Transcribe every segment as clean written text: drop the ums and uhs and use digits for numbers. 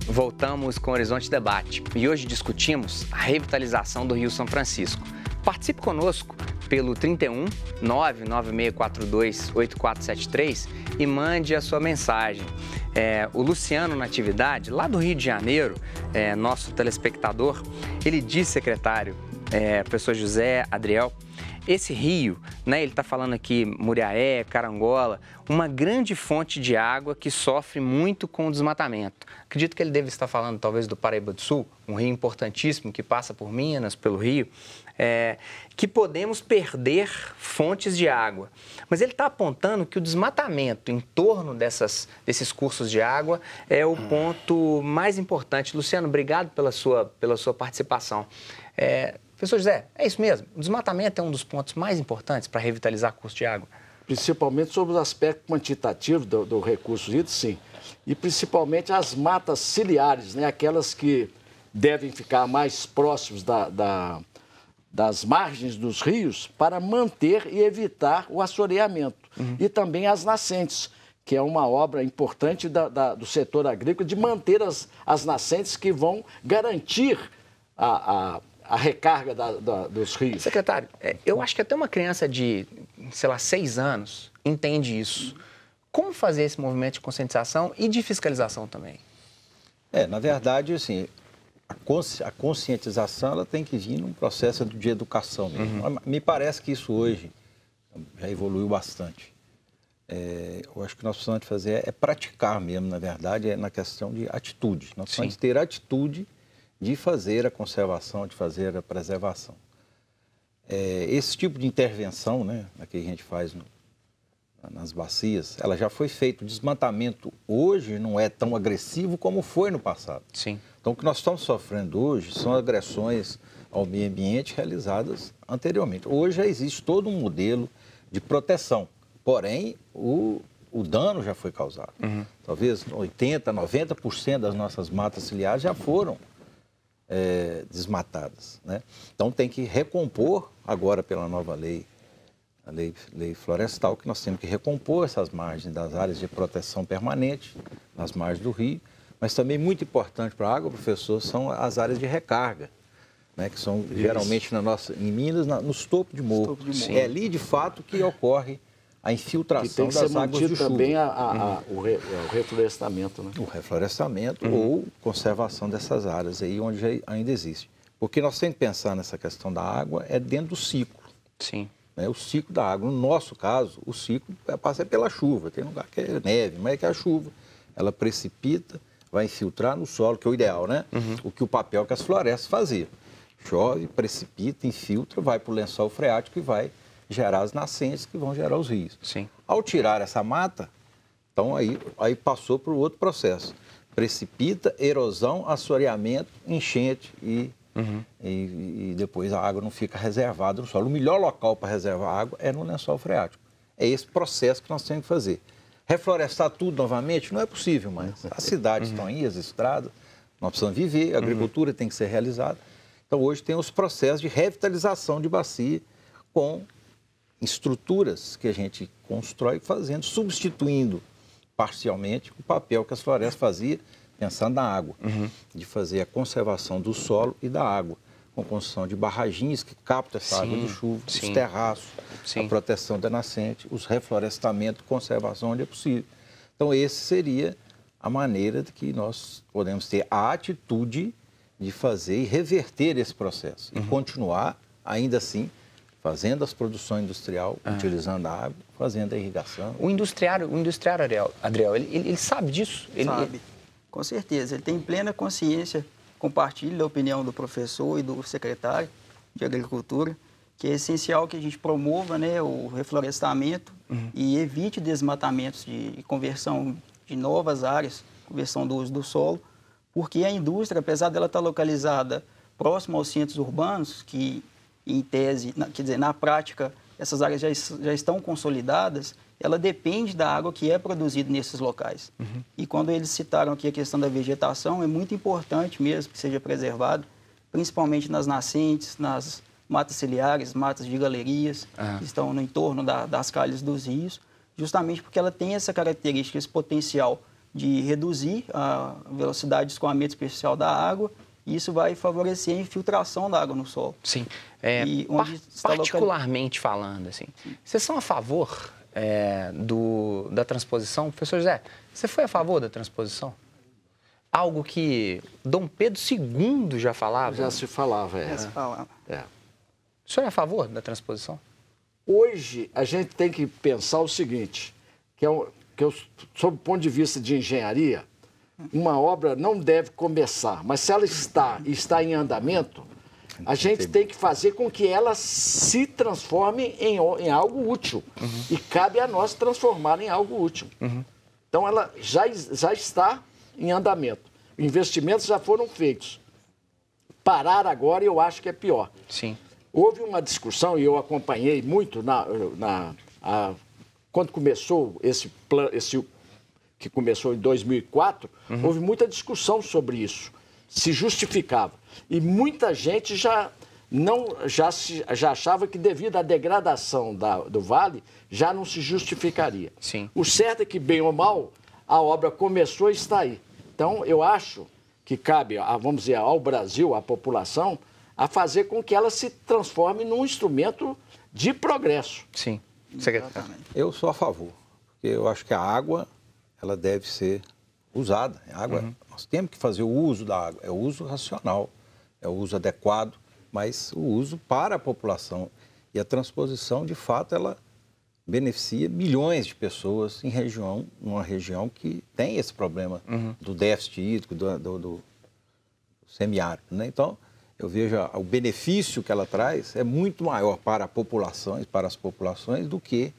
Voltamos com o Horizonte Debate e hoje discutimos a revitalização do Rio São Francisco. Participe conosco pelo 31 99642 8473 e mande a sua mensagem. O Luciano Natividade, lá do Rio de Janeiro, nosso telespectador, ele diz, secretário, professor José Adriel, esse rio, né, ele está falando aqui Muriaé, Carangola, uma grande fonte de água que sofre muito com o desmatamento. Acredito que ele deve estar falando talvez do Paraíba do Sul, um rio importantíssimo que passa por Minas, pelo Rio, que podemos perder fontes de água. Mas ele está apontando que o desmatamento em torno desses cursos de água é o ponto mais importante. Luciano, obrigado pela sua participação. Professor José, é isso mesmo? O desmatamento é um dos pontos mais importantes para revitalizar curso de água? Principalmente sobre o aspecto quantitativo do recurso hídrico, sim. E principalmente as matas ciliares, né? Aquelas que devem ficar mais próximos das margens dos rios para manter e evitar o assoreamento. E também as nascentes, que é uma obra importante do setor agrícola de manter as nascentes que vão garantir a recarga dos rios. Secretário, eu acho que até uma criança de, 6 anos entende isso. Como fazer esse movimento de conscientização e de fiscalização também? Na verdade, assim, a conscientização ela tem que vir num processo de educação mesmo. Me parece que isso hoje já evoluiu bastante. Eu acho que nós precisamos fazer é praticar mesmo, na verdade, na questão de atitude. Nós precisamos ter atitude de fazer a conservação, de fazer a preservação. Esse tipo de intervenção, né, que a gente faz nas bacias, ela já foi feita. O desmatamento hoje não é tão agressivo como foi no passado. Sim. Então, o que nós estamos sofrendo hoje são agressões ao meio ambiente realizadas anteriormente. Hoje já existe todo um modelo de proteção, porém, o dano já foi causado. Talvez 80%, 90% das nossas matas ciliares já foram desmatadas, né? Então tem que recompor agora pela nova lei, a lei florestal, que nós temos que recompor essas margens das áreas de proteção permanente, nas margens do rio, mas também muito importante para a água, professor, são as áreas de recarga, né? Que são geralmente em Minas, nos topos de morro. É ali de fato que ocorre a infiltração das águas de chuva. Também o reflorestamento, né? O reflorestamento ou conservação dessas áreas aí onde ainda existe. Porque nós temos que pensar nessa questão da água dentro do ciclo. Sim. Né? O ciclo da água. No nosso caso, o ciclo passa pela chuva. Tem lugar que é neve, mas é que a chuva. Ela precipita, vai infiltrar no solo, que é o ideal, né? O papel que as florestas faziam. Chove, precipita, infiltra, vai para o lençol freático e vai gerar as nascentes que vão gerar os rios. Sim. Ao tirar essa mata, então aí passou para o outro processo. Precipita, erosão, assoreamento, enchente e depois a água não fica reservada no solo. O melhor local para reservar água é no lençol freático. É esse processo que nós temos que fazer. Reflorestar tudo novamente não é possível, mas as cidades estão aí, as estradas, nós precisamos viver, a agricultura tem que ser realizada. Então hoje tem os processos de revitalização de bacia com estruturas que a gente constrói substituindo parcialmente o papel que as florestas faziam, pensando na água, de fazer a conservação do solo e da água, com construção de barraginhas que captam essa água de chuva, os terraços, a proteção da nascente, os reflorestamentos, conservação onde é possível. Então, essa seria a maneira de que nós podemos ter a atitude de fazer e reverter esse processo e continuar, ainda assim, fazendo as produções industriais, utilizando a água, fazendo a irrigação. O industriário Adriel, ele sabe disso? Sabe, com certeza. Ele tem plena consciência, compartilha da opinião do professor e do secretário de Agricultura, que é essencial que a gente promova, né, o reflorestamento e evite desmatamentos de conversão de novas áreas, conversão do uso do solo, porque a indústria, apesar dela estar localizada próximo aos centros urbanos, que em tese, quer dizer, na prática, essas áreas já estão consolidadas, ela depende da água que é produzida nesses locais. E quando eles citaram aqui a questão da vegetação, é muito importante mesmo que seja preservado, principalmente nas nascentes, nas matas ciliares, matas de galerias, que estão no entorno das calhas dos rios, justamente porque ela tem essa característica, esse potencial de reduzir a velocidade de escoamento superficial da água, e isso vai favorecer a infiltração da água no solo. Sim. Particularmente falando, assim, vocês são a favor da transposição? Professor José, você foi a favor da transposição? Algo que Dom Pedro II já falava? Já se falava, Já se falava. O senhor é a favor da transposição? Hoje, a gente tem que pensar o seguinte, sob o ponto de vista de engenharia, uma obra não deve começar, mas se ela está em andamento, a gente tem que fazer com que ela se transforme em algo útil. E cabe a nós transformar em algo útil. Então, ela já está em andamento. Investimentos já foram feitos. Parar agora, eu acho que é pior. Sim. Houve uma discussão, e eu acompanhei muito quando começou esse plano, que começou em 2004, houve muita discussão sobre isso, se justificava. E muita gente já achava que devido à degradação do vale, já não se justificaria. Sim. O certo é que, bem ou mal, a obra começou e está aí. Então, eu acho que cabe, vamos dizer, ao Brasil, à população, a fazer com que ela se transforme num instrumento de progresso. Sim. Eu sou a favor, porque eu acho que a água ela deve ser usada. Nós temos que fazer o uso da água, é o uso racional, é o uso adequado, mas o uso para a população. E a transposição, de fato, ela beneficia milhões de pessoas numa região que tem esse problema do déficit hídrico, do semiárido, né? Então, eu vejo o benefício que ela traz é muito maior para a população e para as populações do que,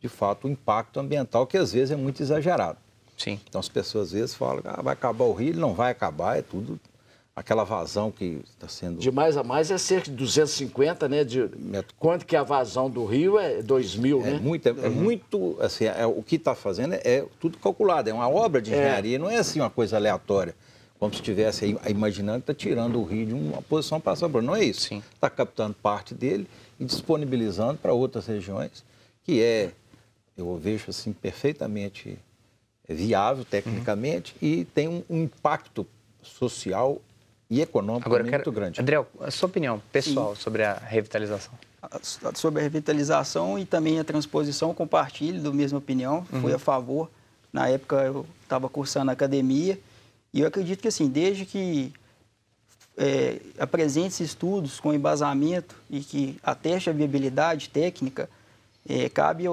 de fato, o impacto ambiental, que às vezes é muito exagerado. Sim. Então, as pessoas às vezes falam que vai acabar o rio, ele não vai acabar, é tudo aquela vazão que está sendo... De mais a mais é cerca de 250, né? Quanto que a vazão do rio é 2.000, né? Muito, assim, o que está fazendo é tudo calculado, é uma obra de engenharia, não é assim uma coisa aleatória, como se estivesse imaginando que está tirando o rio de uma posição para outra. Não é isso. Está captando parte dele e disponibilizando para outras regiões, que eu vejo assim, perfeitamente viável tecnicamente e tem um impacto social e econômico muito grande. André, a sua opinião pessoal sobre a revitalização? Sobre a revitalização e também a transposição, compartilho da mesma opinião, fui a favor. Na época eu estava cursando academia e eu acredito que assim, desde que apresente estudos com embasamento e que ateste a viabilidade técnica, cabe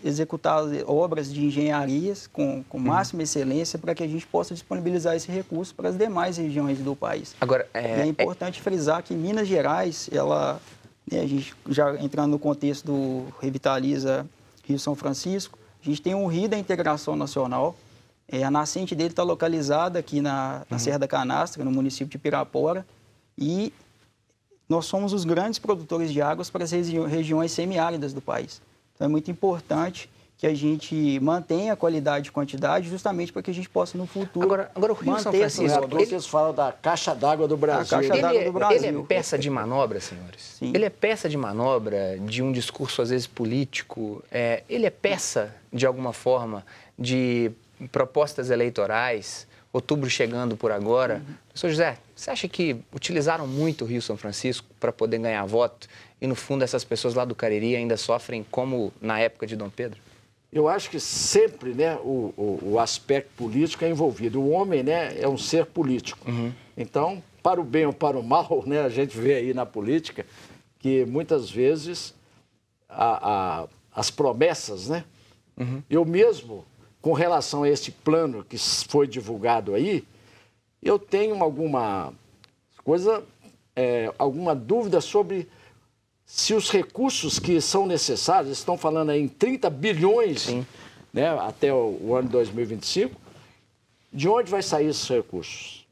executar obras de engenharias com máxima excelência para que a gente possa disponibilizar esse recurso para as demais regiões do país. Agora, é importante frisar que Minas Gerais, a gente já entrando no contexto do Revitaliza Rio São Francisco, a gente tem um rio da integração nacional. A nascente dele está localizada aqui na Serra da Canastra, no município de Pirapora, e nós somos os grandes produtores de águas para as regiões semiáridas do país. Então, é muito importante que a gente mantenha a qualidade e quantidade justamente para que a gente possa, no futuro, Agora o Rio São Francisco... Eles falam da caixa d'água do Brasil. Ele é peça de manobra, senhores? Sim. Ele é peça de manobra de um discurso, às vezes, político? Ele é peça, de alguma forma, de propostas eleitorais? Outubro chegando por agora. Professor José, você acha que utilizaram muito o Rio São Francisco para poder ganhar voto e, no fundo, essas pessoas lá do Cariri ainda sofrem como na época de Dom Pedro? Eu acho que sempre, né, o aspecto político é envolvido. O homem, né, é um ser político. Então, para o bem ou para o mal, né, a gente vê aí na política que muitas vezes as promessas, né? Eu mesmo, com relação a esse plano que foi divulgado aí, eu tenho alguma dúvida sobre se os recursos que são necessários, estão falando aí em 30 bilhões, né, até o ano 2025, de onde vai sair esses recursos?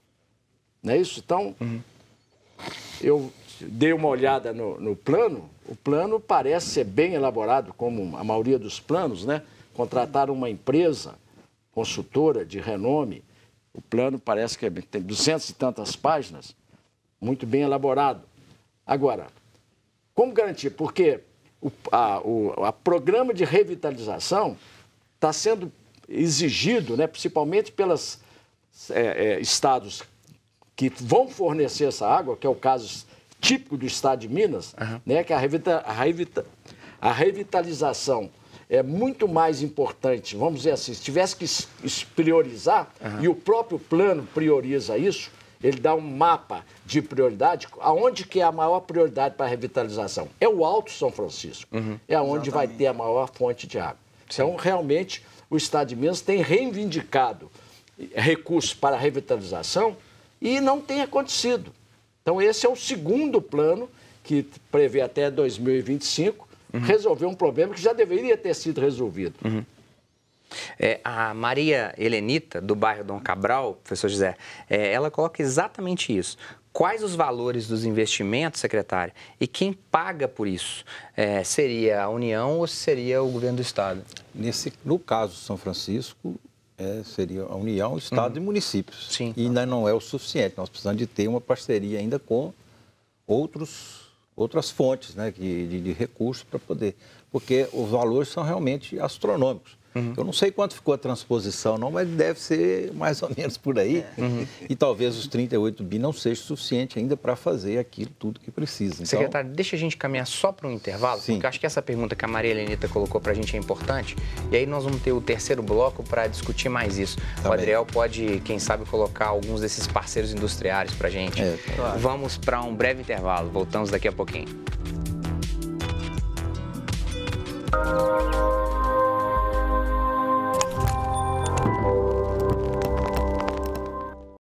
Não é isso? Então, eu dei uma olhada no plano, o plano parece ser bem elaborado, como a maioria dos planos, né? Contrataram uma empresa consultora de renome, o plano parece que tem 200 e tantas páginas, muito bem elaborado. Agora, Como garantir? Porque o programa de revitalização está sendo exigido, né, principalmente pelos estados que vão fornecer essa água, que é o caso típico do estado de Minas, né, que a revitalização é muito mais importante, vamos dizer assim, se tivesse que priorizar, e o próprio plano prioriza isso, ele dá um mapa de prioridade, aonde que é a maior prioridade para a revitalização? É o Alto São Francisco, é onde vai ter a maior fonte de água. Então, realmente, o estado de Minas tem reivindicado recursos para a revitalização e não tem acontecido. Então, esse é o segundo plano que prevê até 2025 resolver um problema que já deveria ter sido resolvido. A Maria Helenita, do bairro Dom Cabral, professor José, ela coloca exatamente isso. Quais os valores dos investimentos, secretário, e quem paga por isso? Seria a União ou seria o governo do Estado? No caso de São Francisco, seria a União, Estado e municípios. Sim. E ainda não é o suficiente. Nós precisamos de ter uma parceria ainda com outras fontes, né, de recursos para poder... Porque os valores são realmente astronômicos. Eu não sei quanto ficou a transposição, não, mas deve ser mais ou menos por aí. E talvez os 38 bi não seja suficiente ainda para fazer aquilo tudo que precisa. Então... Secretário, deixa a gente caminhar só para um intervalo, Sim. porque eu acho que essa pergunta que a Maria Helenita colocou para a gente é importante. E aí nós vamos ter o terceiro bloco para discutir mais isso. Tá o Adriel pode, quem sabe, colocar alguns desses parceiros industriais para a gente. Claro. Vamos para um breve intervalo. Voltamos daqui a pouquinho.